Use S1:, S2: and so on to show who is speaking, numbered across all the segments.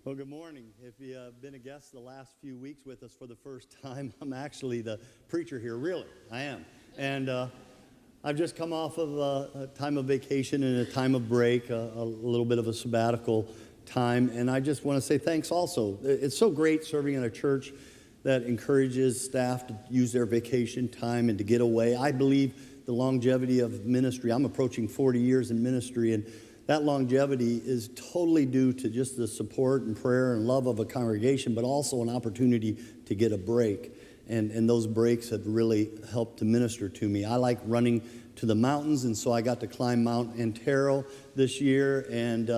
S1: Well, good morning. If you've been a guest the last few weeks with us for the first time, I'm actually the preacher here. Really, I am. And I've just come off of a time of vacation and a time of break, a little bit of a sabbatical time. And I just want to say thanks also. It's so great serving in a church that encourages staff to use their vacation time and to get away. I believe the longevity of ministry. I'm approaching 40 years in ministry, and that longevity is totally due to just the support and prayer and love of a congregation, but also an opportunity to get a break. And those breaks have really helped to minister to me. I like running to the mountains, and so I got to climb Mount Antero this year. And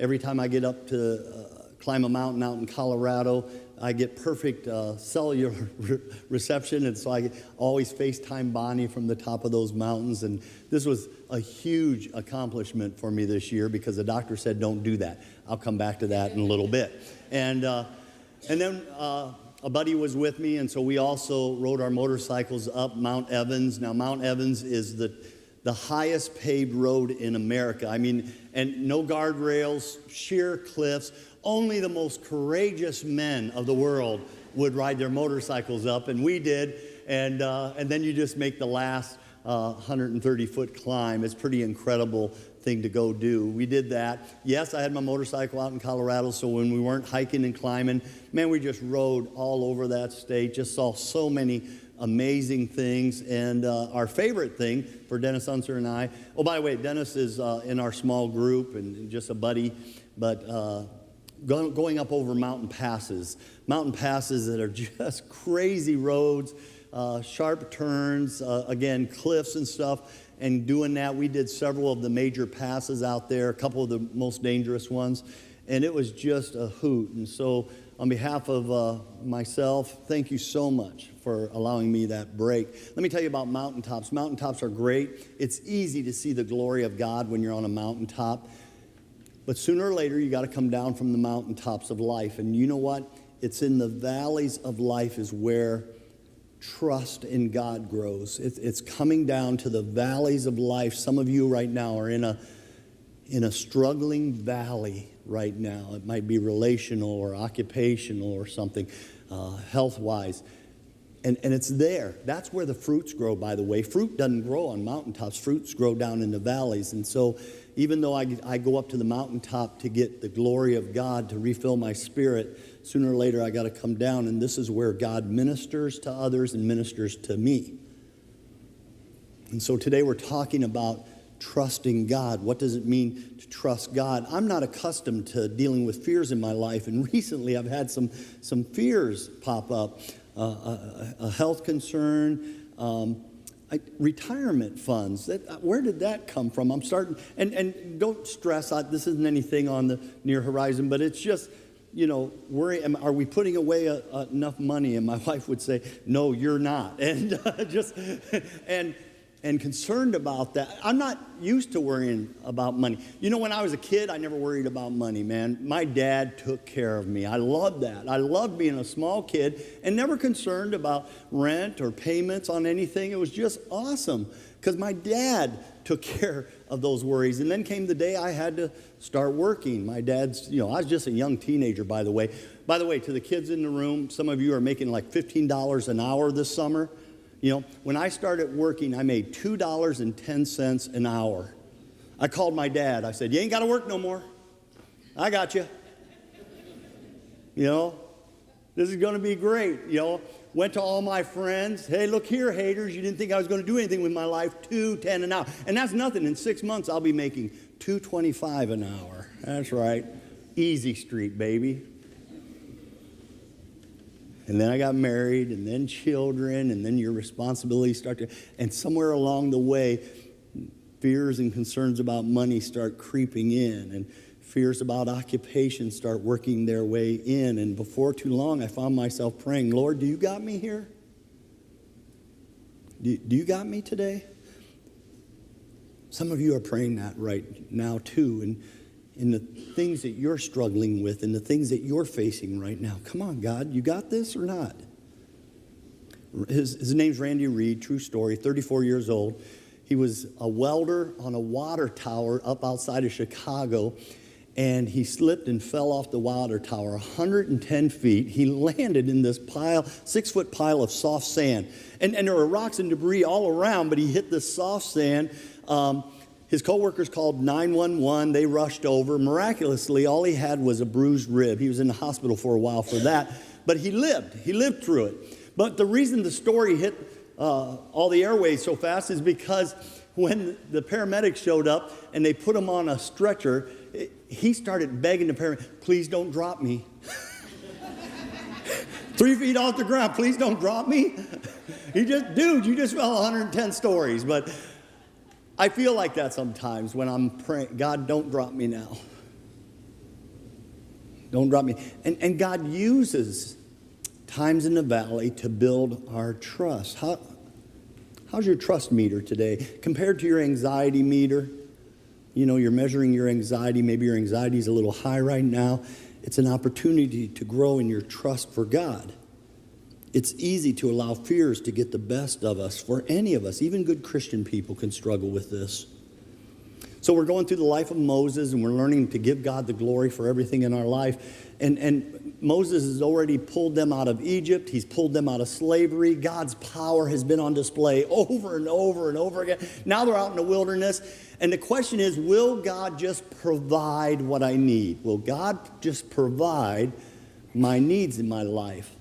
S1: every time I get up to climb a mountain out in Colorado, I get perfect cellular reception, and so I always FaceTime Bonnie from the top of those mountains. And this was a huge accomplishment for me this year because the doctor said, don't do that. I'll come back to that in a little bit. And then a buddy was with me, and so we also rode our motorcycles up Mount Evans. Now, Mount Evans is the highest paved road in America. I mean, and no guardrails, sheer cliffs. Only the most courageous men of the world would ride their motorcycles up, and we did. And then you just make the last 130-foot climb. It's a pretty incredible thing to go do. We did that. Yes, I had my motorcycle out in Colorado, so when we weren't hiking and climbing, man, we just rode all over that state, just saw so many amazing things. And our favorite thing for Dennis Unser and I, oh, by the way, Dennis is in our small group and just a buddy, but going up over mountain passes that are just crazy roads, sharp turns, again, cliffs and stuff. And doing that, we did several of the major passes out there, a couple of the most dangerous ones, and it was just a hoot. And so on behalf of myself, thank you so much for allowing me that break. Let me tell you about mountaintops. Mountaintops are great. It's easy to see the glory of God when you're on a mountaintop. But sooner or later, you got to come down from the mountaintops of life. And you know what? It's in the valleys of life is where trust in God grows. It's coming down to the valleys of life. Some of you right now are in a struggling valley right now. It might be relational or occupational or something, health-wise. And it's there. That's where the fruits grow, by the way. Fruit doesn't grow on mountaintops. Fruits grow down in the valleys. And so even though I go up to the mountaintop to get the glory of God, to refill my spirit, sooner or later I got to come down, and this is where God ministers to others and ministers to me. And so today we're talking about trusting God. What does it mean to trust God? I'm not accustomed to dealing with fears in my life, and recently I've had some fears pop up. A health concern, retirement funds. Where did that come from? I'm starting, and don't stress out, this isn't anything on the near horizon, but it's just, worry, are we putting away enough money? And my wife would say, no, you're not. And and concerned about that. I'm not used to worrying about money. When I was a kid, I never worried about money, man. My dad took care of me. I loved that. I loved being a small kid and never concerned about rent or payments on anything. It was just awesome because my dad took care of those worries. And then came the day I had to start working. My dad's, I was just a young teenager, by the way. By the way, to the kids in the room, some of you are making like $15 an hour this summer. When I started working, I made $2.10 an hour. I called my dad. I said, you ain't got to work no more. I got you. This is going to be great. Went to all my friends. Hey, look here, haters. You didn't think I was going to do anything with my life. $2.10 an hour. And that's nothing. In 6 months, I'll be making $2.25 an hour. That's right. Easy street, baby. And then I got married, and then children, and then your responsibilities start to, and somewhere along the way, fears and concerns about money start creeping in, and fears about occupation start working their way in. And before too long, I found myself praying, Lord, do you got me here? Do you got me today? Some of you are praying that right now, too, and in the things that you're struggling with and the things that you're facing right now. Come on, God, you got this or not? His name's Randy Reed, true story, 34 years old. He was a welder on a water tower up outside of Chicago, and he slipped and fell off the water tower 110 feet. He landed in this 6-foot pile of soft sand. And there were rocks and debris all around, but he hit this soft sand. His coworkers called 911. They rushed over. Miraculously, all he had was a bruised rib. He was in the hospital for a while for that, but he lived. He lived through it. But the reason the story hit all the airways so fast is because when the paramedics showed up and they put him on a stretcher, he started begging the paramedic, please don't drop me. 3 feet off the ground, please don't drop me. You just fell 110 stories. But I feel like that sometimes when I'm praying, God, don't drop me now. Don't drop me. And God uses times in the valley to build our trust. How's your trust meter today compared to your anxiety meter? You know, you're measuring your anxiety. Maybe your anxiety is a little high right now. It's an opportunity to grow in your trust for God. It's easy to allow fears to get the best of us. For any of us, even good Christian people can struggle with this. So we're going through the life of Moses, and we're learning to give God the glory for everything in our life. And Moses has already pulled them out of Egypt. He's pulled them out of slavery. God's power has been on display over and over and over again. Now they're out in the wilderness. And the question is, will God just provide what I need? Will God just provide my needs in my life?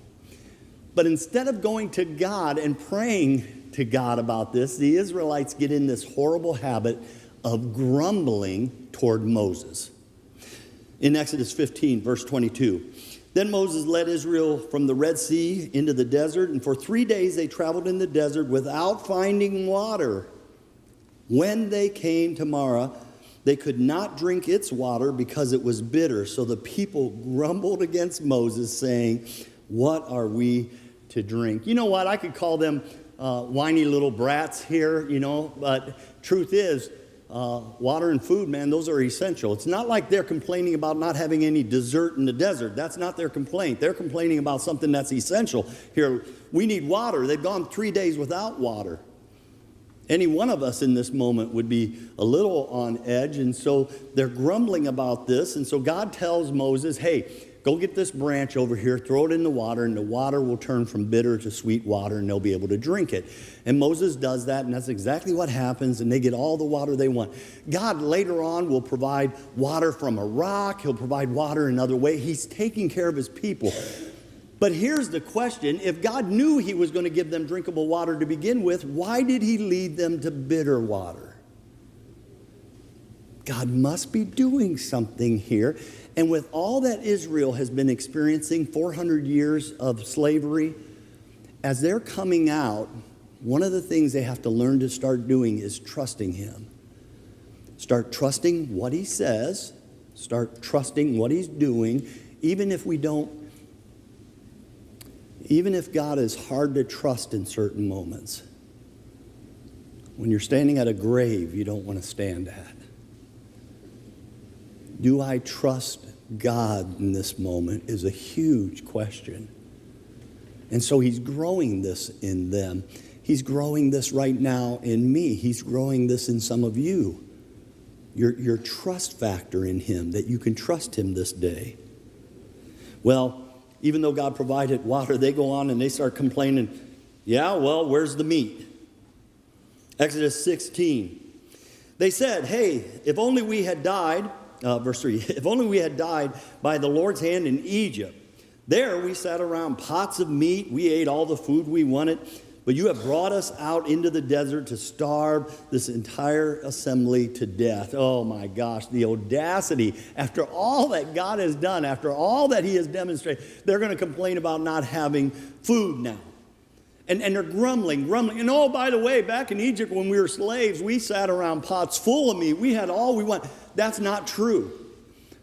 S1: But instead of going to God and praying to God about this, the Israelites get in this horrible habit of grumbling toward Moses. In Exodus 15, verse 22, then Moses led Israel from the Red Sea into the desert, and for 3 days they traveled in the desert without finding water. When they came to Marah, they could not drink its water because it was bitter. So the people grumbled against Moses, saying, what are we to drink? You know what? I could call them whiny little brats here, but truth is, water and food, man, those are essential. It's not like they're complaining about not having any dessert in the desert. That's not their complaint. They're complaining about something that's essential. Here, we need water. They've gone 3 days without water. Any one of us in this moment would be a little on edge, and so they're grumbling about this. And so God tells Moses, hey, go get this branch over here, throw it in the water, and the water will turn from bitter to sweet water, and they'll be able to drink it. And Moses does that, and that's exactly what happens, and they get all the water they want. God later on will provide water from a rock. He'll provide water another way. He's taking care of his people. But here's the question. If God knew he was going to give them drinkable water to begin with, why did he lead them to bitter water? God must be doing something here. And with all that Israel has been experiencing, 400 years of slavery, as they're coming out, one of the things they have to learn to start doing is trusting him. Start trusting what he says. Start trusting what he's doing, even if God is hard to trust in certain moments. When you're standing at a grave you don't want to stand at. Do I trust God in this moment is a huge question. And so he's growing this in them. He's growing this right now in me. He's growing this in some of you. Your trust factor in him, that you can trust him this day. Well, even though God provided water, they go on and they start complaining, yeah, well, where's the meat? Exodus 16. They said, hey, if only we had died, verse 3, if only we had died by the Lord's hand in Egypt. There we sat around pots of meat. We ate all the food we wanted. But you have brought us out into the desert to starve this entire assembly to death. Oh my gosh, the audacity. After all that God has done, after all that he has demonstrated, they're going to complain about not having food now. And they're grumbling. And oh, by the way, back in Egypt when we were slaves, we sat around pots full of meat. We had all we want. That's not true.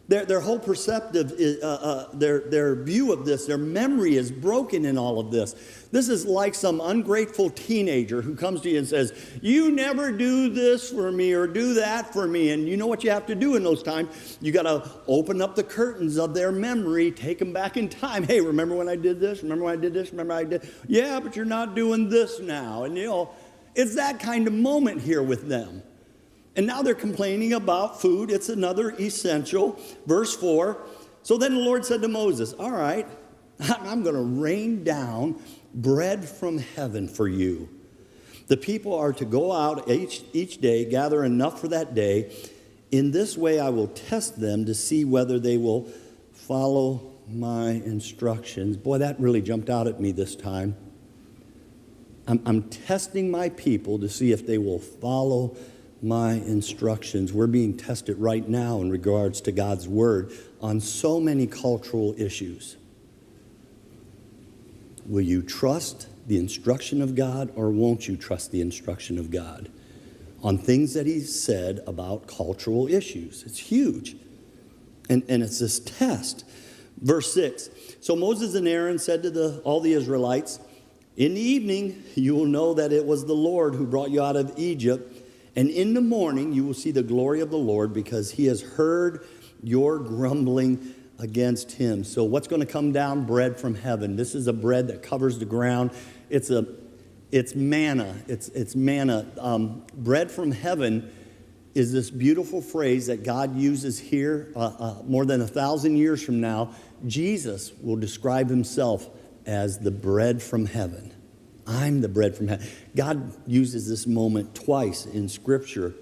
S1: Their whole perceptive, their view of this, their memory is broken in all of this. This is like some ungrateful teenager who comes to you and says, you never do this for me or do that for me. And you know what you have to do in those times? You got to open up the curtains of their memory, take them back in time. Hey, remember when I did this? Remember when I did this? Remember I did? Yeah, but you're not doing this now. And it's that kind of moment here with them. And now they're complaining about food. It's another essential. Verse 4. So then the Lord said to Moses, all right, I'm going to rain down bread from heaven for you. The people are to go out each day, gather enough for that day. In this way I will test them to see whether they will follow my instructions. Boy, that really jumped out at me this time. I'm testing my people to see if they will follow my instructions. We're being tested right now in regards to God's word on so many cultural issues. Will you trust the instruction of God, or won't you trust the instruction of God on things that he said about cultural issues? It's huge. And it's this test. Verse 6. So Moses and Aaron said to all the Israelites, in the evening you will know that it was the Lord who brought you out of Egypt, and in the morning you will see the glory of the Lord, because he has heard your grumbling against him. So what's going to come down? Bread from heaven. This is a bread that covers the ground. It's manna. It's manna. Bread from heaven is this beautiful phrase that God uses here more than 1,000 years from now. Jesus will describe himself as the bread from heaven. I'm the bread from heaven. God uses this moment twice in Scripture.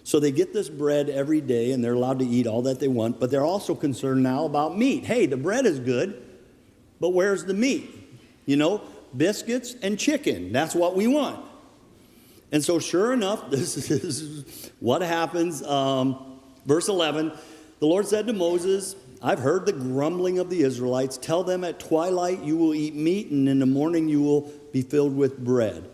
S1: So they get this bread every day, and they're allowed to eat all that they want, but they're also concerned now about meat. Hey, the bread is good, but where's the meat? You know, biscuits and chicken. That's what we want. And so sure enough, this is what happens. Verse 11, the Lord said to Moses, I've heard the grumbling of the Israelites. Tell them at twilight you will eat meat, and in the morning you will be filled with bread.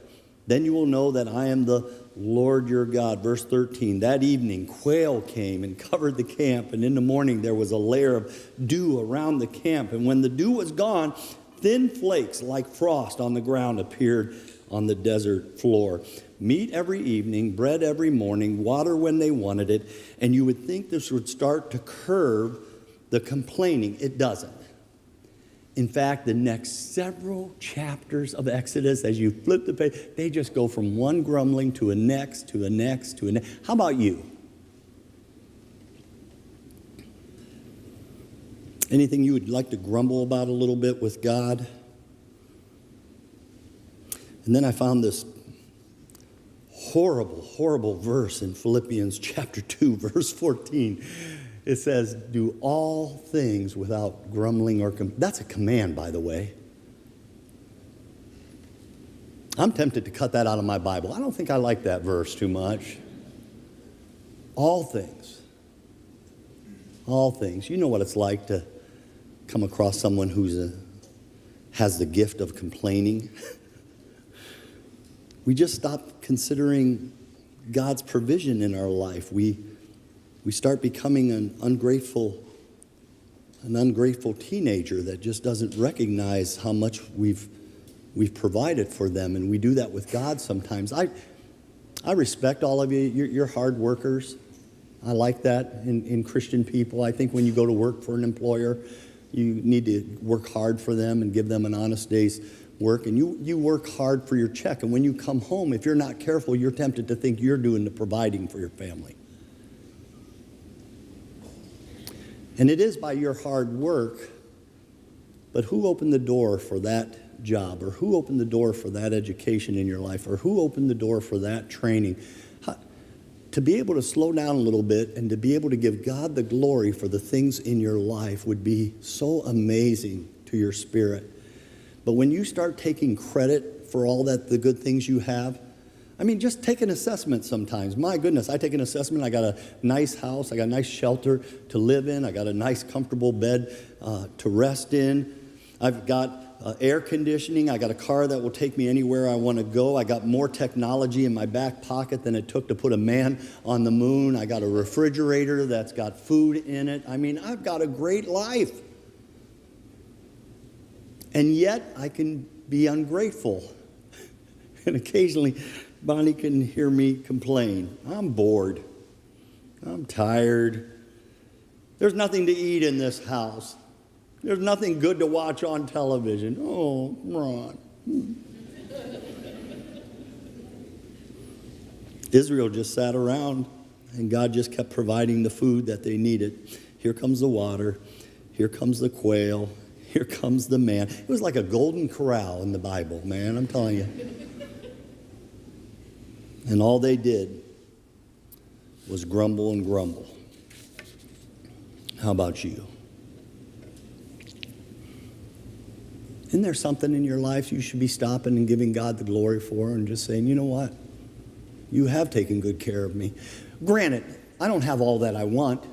S1: Then you will know that I am the Lord your God. Verse 13, that evening quail came and covered the camp, and in the morning there was a layer of dew around the camp. And when the dew was gone, thin flakes like frost on the ground appeared on the desert floor. Meat every evening, bread every morning, water when they wanted it. And you would think this would start to curb the complaining. It doesn't. In fact, the next several chapters of Exodus, as you flip the page, they just go from one grumbling to a next, to a next, to a next. How about you? Anything you would like to grumble about a little bit with God? And then I found this horrible, horrible verse in Philippians chapter 2, verse 14. It says, do all things without grumbling or that's a command, by the way. I'm tempted to cut that out of my Bible. I don't think I like that verse too much. All things. All things. You know what it's like to come across someone who has the gift of complaining. We just stop considering God's provision in our life. We start becoming an ungrateful teenager that just doesn't recognize how much we've provided for them, and we do that with God sometimes. I respect all of you. You're hard workers. I like that in Christian people. I think when you go to work for an employer, you need to work hard for them and give them an honest day's work, and you work hard for your check. And when you come home, if you're not careful, you're tempted to think you're doing the providing for your family. And it is by your hard work, but who opened the door for that job, or who opened the door for that education in your life, or who opened the door for that training? To be able to slow down a little bit and to be able to give God the glory for the things in your life would be so amazing to your spirit. But when you start taking credit for all the good things you have, I mean, just take an assessment sometimes. My goodness, I take an assessment. I got a nice house. I got a nice shelter to live in. I got a nice, comfortable bed to rest in. I've got air conditioning. I got a car that will take me anywhere I want to go. I got more technology in my back pocket than it took to put a man on the moon. I got a refrigerator that's got food in it. I mean, I've got a great life. And yet, I can be ungrateful. And occasionally, Bonnie can hear me complain. I'm bored. I'm tired. There's nothing to eat in this house. There's nothing good to watch on television. Oh, Ron. Israel just sat around And God just kept providing the food that they needed. Here comes the water. Here comes the quail. Here comes the man. It was like a golden corral in the Bible, man, I'm telling you. And all they did was grumble and grumble. How about you? Isn't there something in your life you should be stopping and giving God the glory for and just saying, you know what? You have taken good care of me. Granted, I don't have all that I want,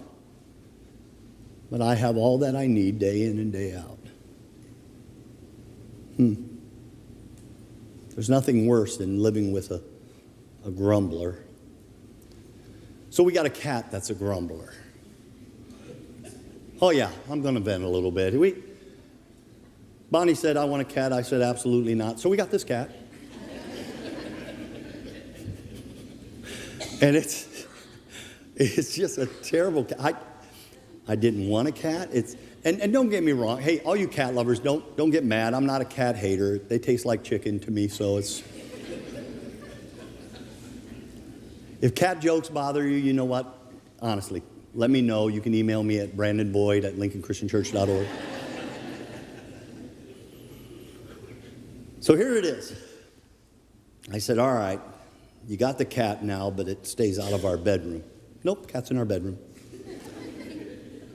S1: but I have all that I need day in and day out. There's nothing worse than living with a grumbler. So we got a cat that's a grumbler. Oh yeah, I'm going to vent a little bit. Bonnie said, I want a cat. I said, absolutely not. So we got this cat. And it's just a terrible cat. I didn't want a cat. And don't get me wrong. Hey, all you cat lovers, don't get mad. I'm not a cat hater. They taste like chicken to me, so it's... If cat jokes bother you, you know what? Honestly, let me know. You can email me at brandonboyd@lincolnchristianchurch.org. So here it is. I said, all right, you got the cat now, but it stays out of our bedroom. Nope, cat's in our bedroom.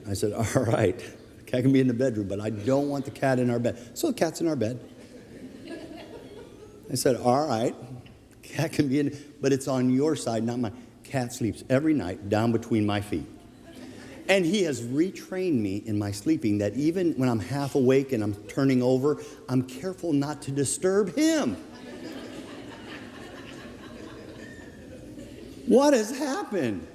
S1: I said, all right, the cat can be in the bedroom, but I don't want the cat in our bed. So the cat's in our bed. I said, all right, cat can be in, but it's on your side, not mine. Cat sleeps every night down between my feet. And he has retrained me in my sleeping that even when I'm half awake and I'm turning over, I'm careful not to disturb him. What has happened?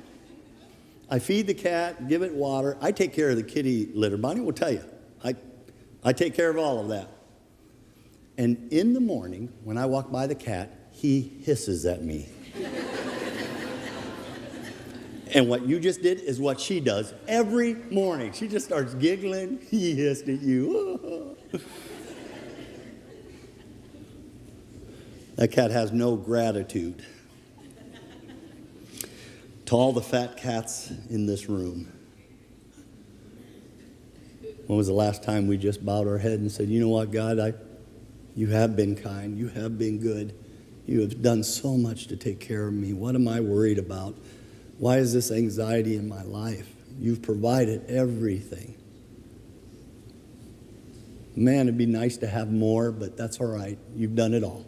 S1: I feed the cat, give it water. I take care of the kitty litter. Bonnie will tell you, I take care of all of that. And in the morning, when I walk by the cat, he hisses at me. And what you just did is what she does every morning. She just starts giggling. He hissed at you. That cat has no gratitude. To all the fat cats in this room, when was the last time we just bowed our head and said, you know what, God, you have been kind. You have been good. You have done so much to take care of me. What am I worried about? Why is this anxiety in my life? You've provided everything. Man, it'd be nice to have more, but that's all right. You've done it all.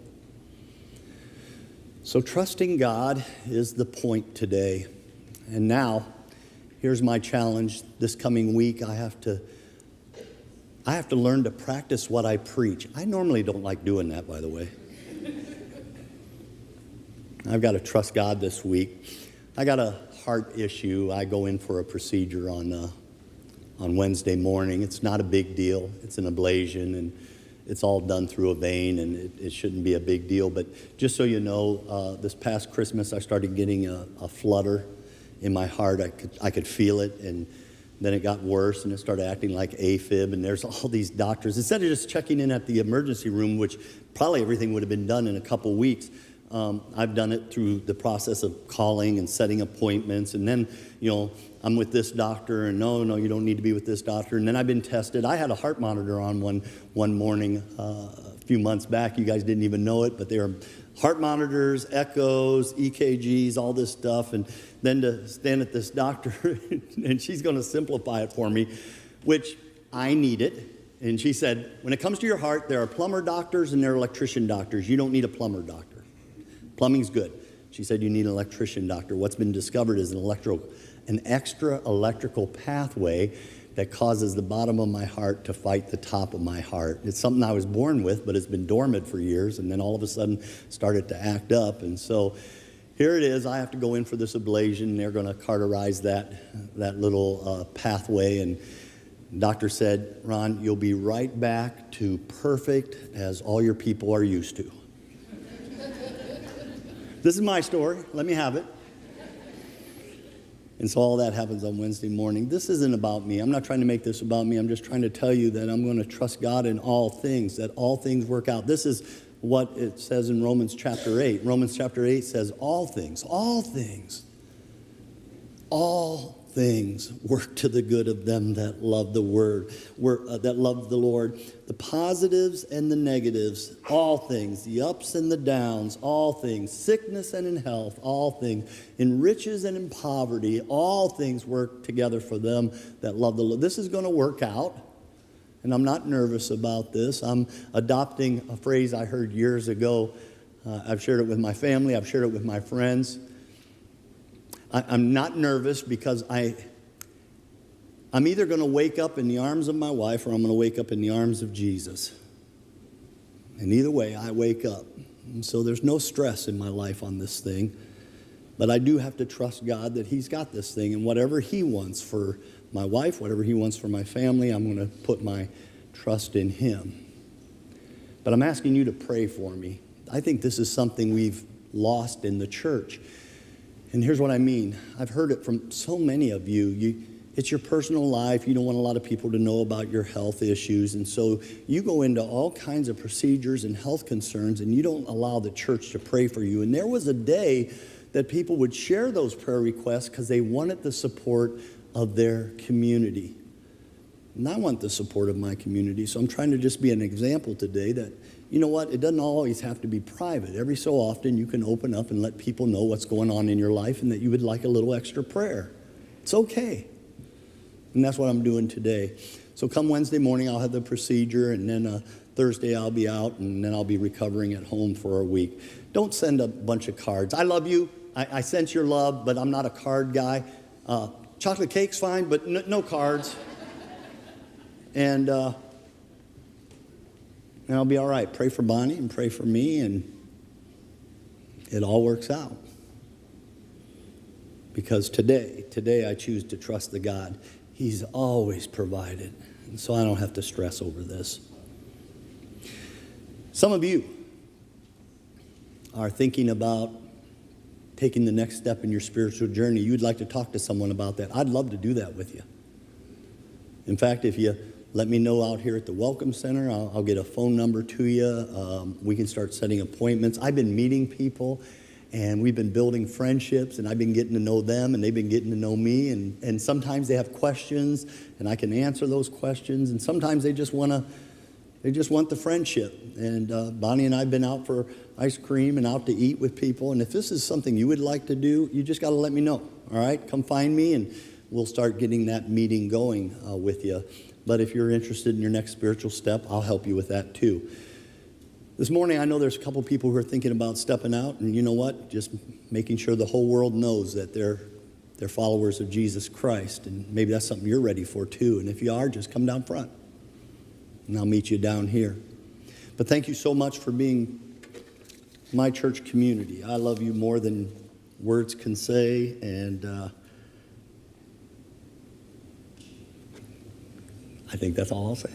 S1: So trusting God is the point today. And now, here's my challenge. This coming week, I have to learn to practice what I preach. I normally don't like doing that, by the way. I've got to trust God this week. I got a heart issue. I go in for a procedure on Wednesday morning. It's not a big deal. It's an ablation, and it's all done through a vein, and it shouldn't be a big deal. But just so you know, this past Christmas, I started getting a flutter in my heart. I could feel it, and then it got worse, and it started acting like AFib, and there's all these doctors. Instead of just checking in at the emergency room, which probably everything would have been done in a couple weeks, I've done it through the process of calling and setting appointments. And then, I'm with this doctor, and no, you don't need to be with this doctor. And then I've been tested. I had a heart monitor on one morning a few months back. You guys didn't even know it, but they were heart monitors, echoes, EKGs, all this stuff. And then to stand at this doctor, and she's going to simplify it for me, which I need it. And she said, when it comes to your heart, there are plumber doctors and there are electrician doctors. You don't need a plumber doctor. Plumbing's good. She said you need an electrician doctor. What's been discovered is an extra electrical pathway that causes the bottom of my heart to fight the top of my heart. It's something I was born with, but it's been dormant for years, and then all of a sudden started to act up. And so here it is. I have to go in for this ablation. They're going to cauterize that little pathway. And the doctor said, Ron, you'll be right back to perfect as all your people are used to. This is my story. Let me have it. And so all that happens on Wednesday morning. This isn't about me. I'm not trying to make this about me. I'm just trying to tell you that I'm going to trust God in all things, that all things work out. This is what it says in Romans chapter 8. Romans chapter 8 says all things all things work to the good of them that love the word, that love the Lord. The positives and the negatives, all things, the ups and the downs, all things, sickness and in health, all things, in riches and in poverty, all things work together for them that love the Lord. This is going to work out, and I'm not nervous about this. I'm adopting a phrase I heard years ago. I've shared it with my family. I've shared it with my friends. I'm not nervous because I'm either going to wake up in the arms of my wife or I'm going to wake up in the arms of Jesus. And either way, I wake up. And so there's no stress in my life on this thing. But I do have to trust God that He's got this thing. And whatever He wants for my wife, whatever He wants for my family, I'm going to put my trust in Him. But I'm asking you to pray for me. I think this is something we've lost in the church. And here's what I mean. I've heard it from so many of you. It's your personal life. You don't want a lot of people to know about your health issues. And so you go into all kinds of procedures and health concerns, and you don't allow the church to pray for you. And there was a day that people would share those prayer requests because they wanted the support of their community. And I want the support of my community. So I'm trying to just be an example today that, you know what, it doesn't always have to be private. Every so often you can open up and let people know what's going on in your life and that you would like a little extra prayer. It's okay. And that's what I'm doing today. So come Wednesday morning, I'll have the procedure, and then Thursday I'll be out, and then I'll be recovering at home for a week. Don't send a bunch of cards. I love you. I sense your love, but I'm not a card guy. Chocolate cake's fine, but no cards. And I'll be all right. Pray for Bonnie and pray for me, and it all works out. Because today I choose to trust the God. He's always provided, and so I don't have to stress over this. Some of you are thinking about taking the next step in your spiritual journey. You'd like to talk to someone about that. I'd love to do that with you. In fact, if you let me know out here at the Welcome Center, I'll get a phone number to you. We can start setting appointments. I've been meeting people, and we've been building friendships, and I've been getting to know them, and they've been getting to know me. And sometimes they have questions, and I can answer those questions. And sometimes they just want the friendship. And Bonnie and I have been out for ice cream and out to eat with people. And if this is something you would like to do, you just got to let me know. All right, come find me, and we'll start getting that meeting going with you. But if you're interested in your next spiritual step, I'll help you with that too. This morning, I know there's a couple people who are thinking about stepping out, and you know what? Just making sure the whole world knows that they're followers of Jesus Christ, and maybe that's something you're ready for too. And if you are, just come down front, and I'll meet you down here. But thank you so much for being my church community. I love you more than words can say, and I think that's all I'll say.